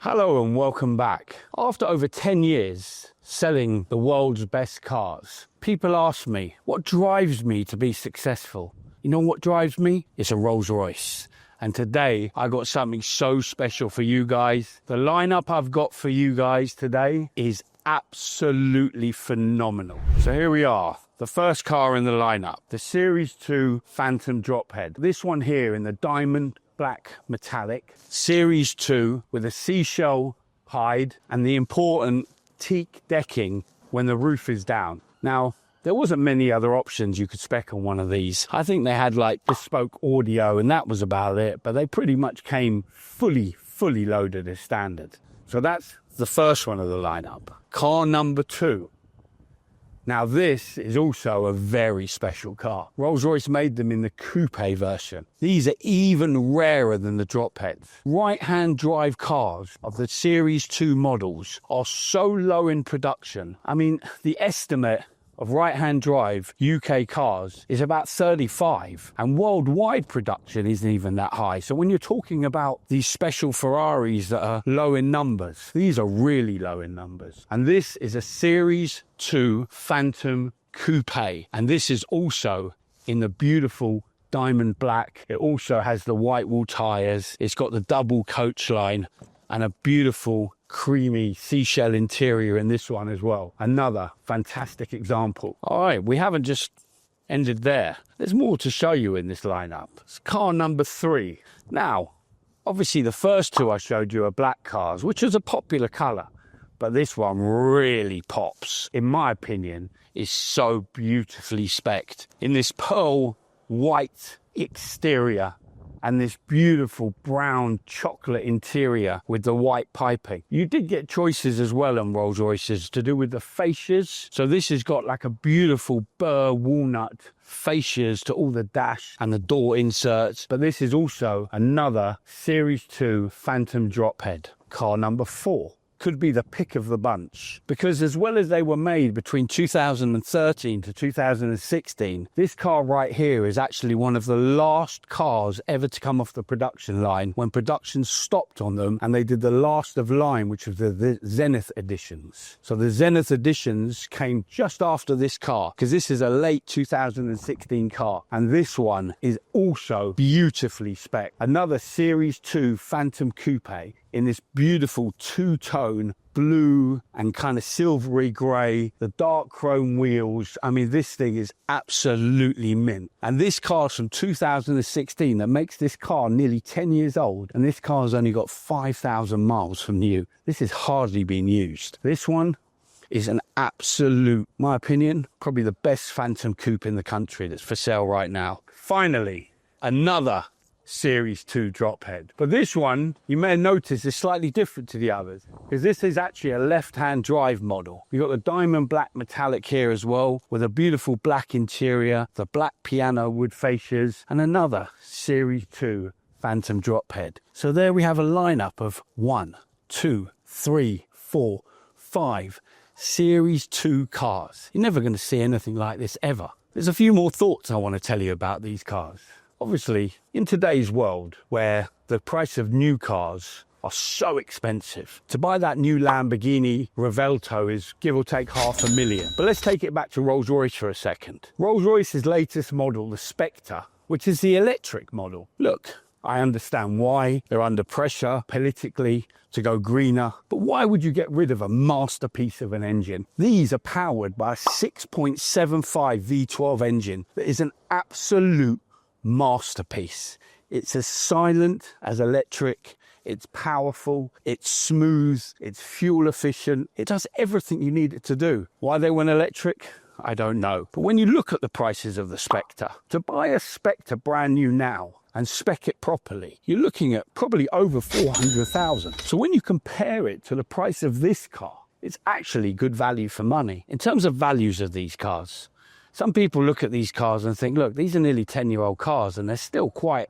Hello and welcome back. After over 10 years selling the world's best cars, people ask me, what drives me to be successful? You know what drives me? It's a Rolls-Royce. And today I got something so special for you guys. The lineup I've got for you guys today is absolutely phenomenal. So here we are. The first car in the lineup, the Series 2 Phantom Drophead. This one here in the diamond black metallic, Series 2 with a seashell hide and the important teak decking when the roof is down. Now, there wasn't many other options you could spec on one of these. I think they had like bespoke audio and that was about it, but they pretty much came fully loaded as standard. So that's the first one of the lineup. Car number 2. Now this is also a very special car. Rolls-Royce made them in the coupe version. These are even rarer than the Dropheads. Right-hand drive cars of the Series 2 models are so low in production. I mean, the estimate of right-hand drive UK cars is about 35, and worldwide production isn't even that high. So when you're talking about these special Ferraris that are low in numbers, these are really low in numbers. And this is a Series 2 Phantom Coupe, and this is also in the beautiful diamond black. It also has the white wall tyres. It's got the double coach line and a beautiful creamy seashell interior in this one as well. Another fantastic example. All right, we haven't just ended there. There's more to show you in this lineup. It's car number 3. Now, obviously the first two I showed you are black cars, which is a popular colour, but this one really pops. In my opinion, is so beautifully specced in this pearl white exterior and this beautiful brown chocolate interior with the white piping. You did get choices as well on Rolls-Royces to do with the fascias. So this has got like a beautiful burr walnut fascias to all the dash and the door inserts. But this is also another Series 2 Phantom Drophead. Car number 4. Could be the pick of the bunch, because as well as they were made between 2013 to 2016, this car right here is actually one of the last cars ever to come off the production line when production stopped on them, and they did the last of line, which was the Zenith editions. So the Zenith editions came just after this car, because this is a late 2016 car, and this one is also beautifully spec'd. Another Series 2 Phantom Coupe in this beautiful two-tone blue and kind of silvery grey, the dark chrome wheels. I mean, this thing is absolutely mint. And this car's from 2016. That makes this car nearly 10 years old. And this car's only got 5,000 miles from new. This is hardly been used. This one is an absolute, my opinion, probably the best Phantom Coupe in the country that's for sale right now. Finally, another Series 2 Drophead. But this one, you may have noticed, is slightly different to the others, because this is actually a left-hand drive model. You've got the diamond black metallic here as well, with a beautiful black interior, the black piano wood fascias, and another Series 2 Phantom Drophead. So there we have a lineup of 1, 2, 3, 4, 5 Series 2 cars. You're never going to see anything like this ever. There's a few more thoughts I want to tell you about these cars. Obviously, in today's world, where the price of new cars are so expensive, to buy that new Lamborghini Revelto is give or take $500,000. But let's take it back to Rolls-Royce for a second. Rolls-Royce's latest model, the Spectre, which is the electric model. Look, I understand why they're under pressure politically to go greener, but why would you get rid of a masterpiece of an engine? These are powered by a 6.75 V12 engine that is an absolute masterpiece. It's as silent as electric, it's powerful, it's smooth, it's fuel efficient, it does everything you need it to do. Why they went electric? I don't know. But when you look at the prices of the Spectre, to buy a Spectre brand new now and spec it properly, you're looking at probably over 400,000. So when you compare it to the price of this car, it's actually good value for money. In terms of values of these cars, some people look at these cars and think, look, these are nearly 10-year-old cars and they're still quite,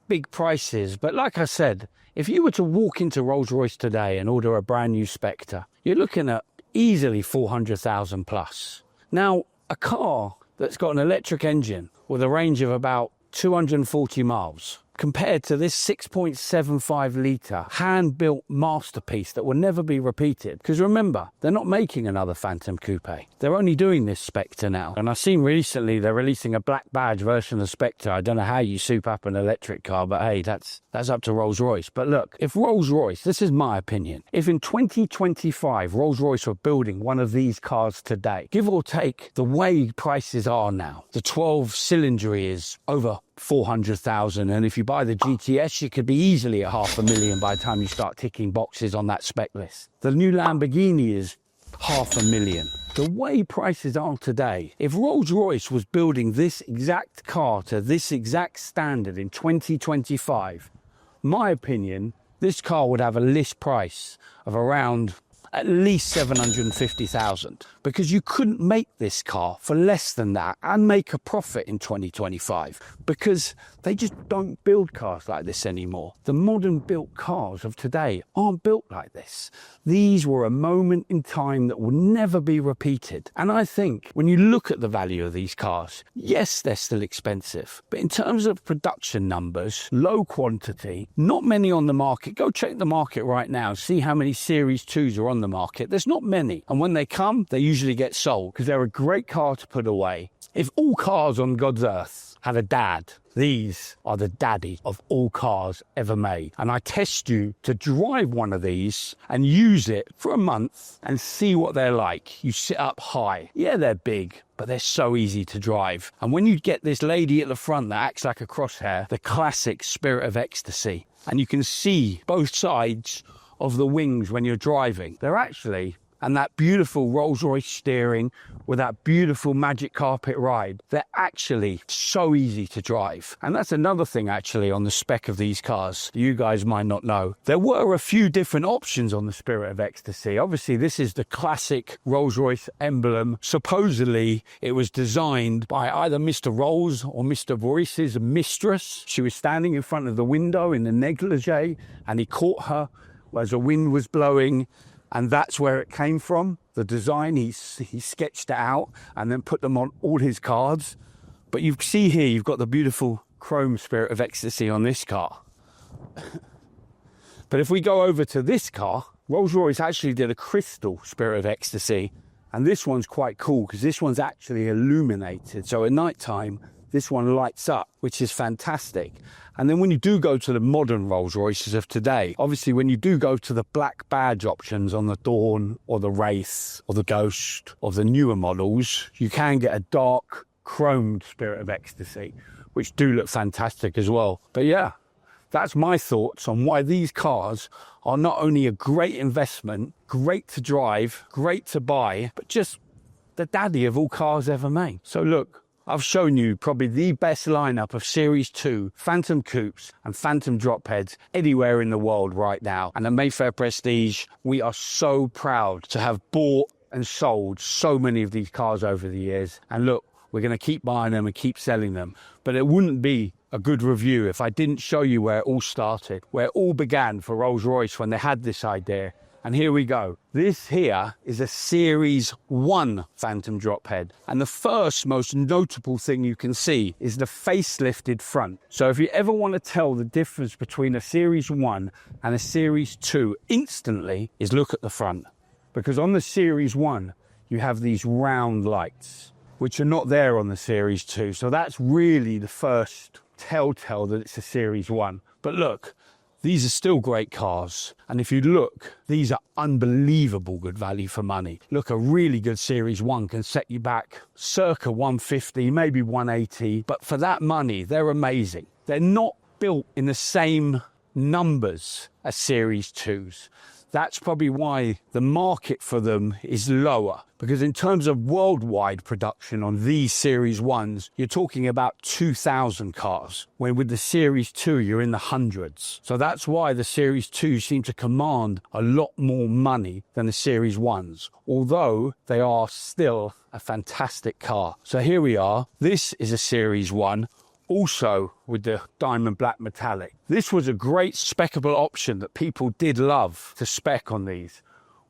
big prices. But like I said, if you were to walk into Rolls-Royce today and order a brand new Spectre, you're looking at easily 400,000 plus. Now, a car that's got an electric engine with a range of about 240 miles compared to this 6.75 litre hand-built masterpiece that will never be repeated. Because remember, they're not making another Phantom Coupe. They're only doing this Spectre now. And I've seen recently they're releasing a black badge version of Spectre. I don't know how you soup up an electric car, but hey, that's up to Rolls-Royce. But look, if Rolls-Royce, this is my opinion, if in 2025 Rolls-Royce were building one of these cars today, give or take the way prices are now, the 12 cylinder is over 400,000, and if you buy the GTS you could be easily at 500,000 by the time you start ticking boxes on that spec list. The new Lamborghini is 500,000. The way prices are today, if Rolls-Royce was building this exact car to this exact standard in 2025, my opinion, this car would have a list price of around at least 750,000, because you couldn't make this car for less than that and make a profit in 2025, because they just don't build cars like this anymore. The modern built cars of today aren't built like this. These were a moment in time that will never be repeated. And I think when you look at the value of these cars, yes, they're still expensive, but in terms of production numbers, low quantity, not many on the market. Go check the market right now, see how many Series 2s are on the market. There's not many, and when they come they usually get sold because they're a great car to put away. If all cars on God's earth had a dad, these are the daddy of all cars ever made. And I test you to drive one of these and use it for a month and see what they're like. You sit up high. Yeah, they're big, but they're so easy to drive. And when you get this lady at the front that acts like a crosshair, the classic Spirit of Ecstasy, and you can see both sides of the wings when you're driving. They're actually, and that beautiful Rolls-Royce steering with that beautiful magic carpet ride, they're actually so easy to drive. And that's another thing actually on the spec of these cars you guys might not know. There were a few different options on the Spirit of Ecstasy. Obviously this is the classic Rolls-Royce emblem. Supposedly it was designed by either Mr. Rolls or Mr. Royce's mistress. She was standing in front of the window in the negligee and he caught her as the wind was blowing, and that's where it came from. The design, he sketched it out and then put them on all his cards. But you see here, you've got the beautiful chrome Spirit of Ecstasy on this car. But if we go over to this car, Rolls-Royce actually did a crystal Spirit of Ecstasy, and this one's quite cool because this one's actually illuminated. So at night time, this one lights up, which is fantastic. And then when you do go to the modern Rolls-Royces of today, obviously when you do go to the black badge options on the Dawn or the Wraith or the Ghost of the newer models, you can get a dark chromed Spirit of Ecstasy, which do look fantastic as well. But yeah, that's my thoughts on why these cars are not only a great investment, great to drive, great to buy, but just the daddy of all cars ever made. So look, I've shown you probably the best lineup of Series 2 Phantom Coupes and Phantom Dropheads anywhere in the world right now. And at Mayfair Prestige, we are so proud to have bought and sold so many of these cars over the years. And look, we're going to keep buying them and keep selling them. But it wouldn't be a good review if I didn't show you where it all started, where it all began for Rolls-Royce when they had this idea. And here we go. This here is a Series 1 Phantom Drophead. And the first most notable thing you can see is the facelifted front. So if you ever want to tell the difference between a Series 1 and a Series 2 instantly, is look at the front. Because on the Series 1, you have these round lights, which are not there on the Series 2. So that's really the first telltale that it's a Series 1. But look, these are still great cars, and if you look, these are unbelievable good value for money. Look, a really good Series 1 can set you back circa 150, maybe 180, but for that money, they're amazing. They're not built in the same numbers as Series 2s. That's probably why the market for them is lower, because in terms of worldwide production on these Series 1s, you're talking about 2,000 cars, when with the Series 2, you're in the hundreds. So that's why the Series 2 seem to command a lot more money than the Series 1s, although they are still a fantastic car. So here we are. This is a Series 1. Also with the diamond black metallic. This was a great speccable option that people did love to spec on these,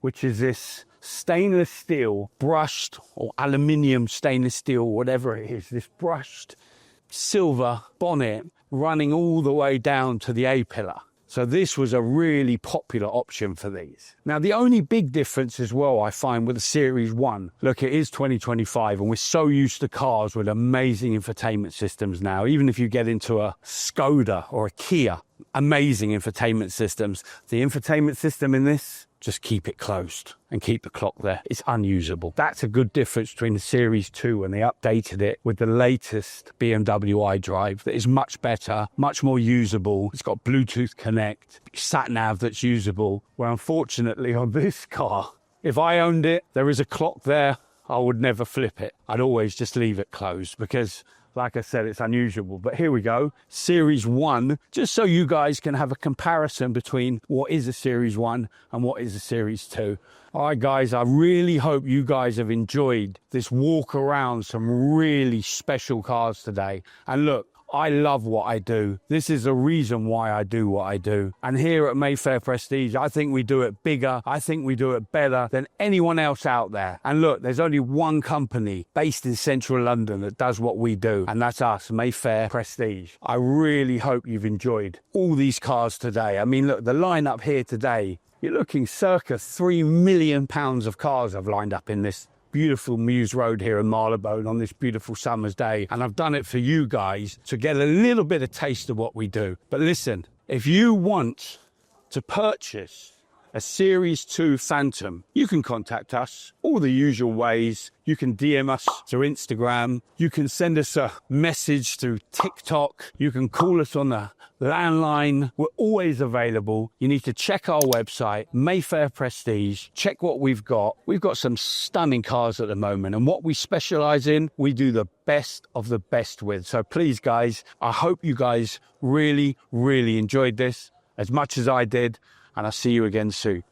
which is this stainless steel brushed, or aluminium stainless steel, whatever it is, this brushed silver bonnet running all the way down to the A-pillar. So this was a really popular option for these. Now, the only big difference as well I find with the Series 1, look, it is 2025 and we're so used to cars with amazing infotainment systems now. Even if you get into a Skoda or a Kia, amazing infotainment systems. The infotainment system in this, just keep it closed and keep the clock there. It's unusable. That's a good difference between the Series 2 when they updated it with the latest BMW iDrive that is much better, much more usable. It's got Bluetooth Connect, sat-nav that's usable. Well, unfortunately on this car, if I owned it, there is a clock there. I would never flip it. I'd always just leave it closed because, like I said, it's unusual. But here we go, Series 1, just so you guys can have a comparison between what is a Series 1 and what is a Series 2. All right, guys, I really hope you guys have enjoyed this walk around some really special cars today. And look, I love what I do. This is the reason why I do what I do. And here at Mayfair Prestige, I think we do it bigger. I think we do it better than anyone else out there. And look, there's only one company based in central London that does what we do. And that's us, Mayfair Prestige. I really hope you've enjoyed all these cars today. I mean, look, the lineup here today, you're looking circa £3 million of cars I've lined up in this beautiful Mews Road here in Marylebone on this beautiful summer's day. And I've done it for you guys to get a little bit of taste of what we do. But listen, if you want to purchase a Series 2 Phantom, you can contact us all the usual ways. You can DM us through Instagram. You can send us a message through TikTok. You can call us on the landline. We're always available. You need to check our website, Mayfair Prestige. Check what we've got. We've got some stunning cars at the moment, and what we specialize in, we do the best of the best with. So please, guys, I hope you guys really, really enjoyed this as much as I did, and I'll see you again soon.